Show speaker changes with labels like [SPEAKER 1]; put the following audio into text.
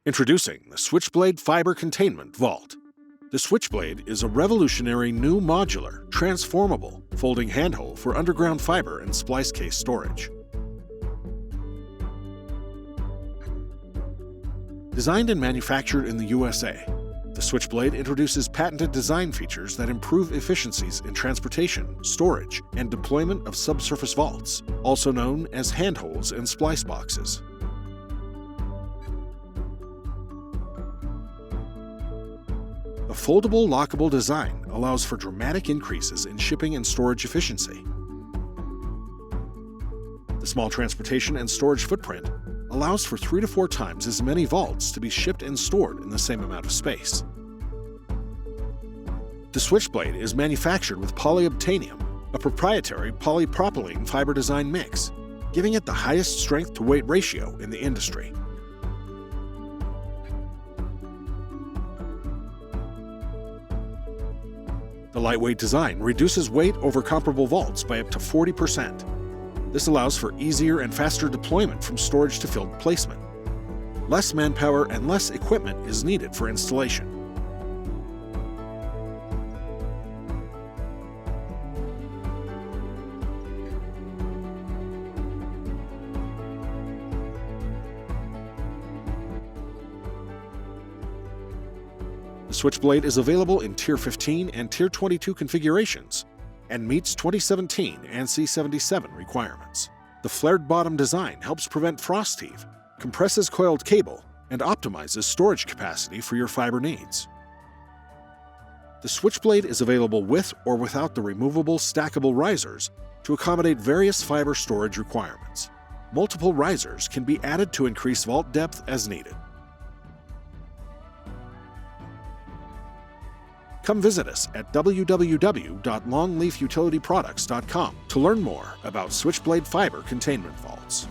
[SPEAKER 1] Introducing the Switchblade Fiber Containment Vault. The Switchblade is a revolutionary new modular, transformable, folding handhole for underground fiber and splice case storage. Designed and manufactured in the USA, the Switchblade introduces patented design features that improve efficiencies in transportation, storage, and deployment of subsurface vaults, also known as handholds and splice boxes. A foldable, lockable design allows for dramatic increases in shipping and storage efficiency. The small transportation and storage footprint allows for 3 to 4 times as many vaults to be shipped and stored in the same amount of space. The Switchblade is manufactured with polyobtainium, a proprietary polypropylene fiber design mix, giving it the highest strength-to-weight ratio in the industry. The lightweight design reduces weight over comparable vaults by up to 40%. This allows for easier and faster deployment from storage to field placement. Less manpower and less equipment is needed for installation. The Switchblade is available in Tier 15 and Tier 22 configurations and meets 2017 ANSI 77 requirements. The flared bottom design helps prevent frost heave, compresses coiled cable, and optimizes storage capacity for your fiber needs. The Switchblade is available with or without the removable stackable risers to accommodate various fiber storage requirements. Multiple risers can be added to increase vault depth as needed. Come visit us at www.longleafutilityproducts.com to learn more about Switchblade Fiber Containment Vaults.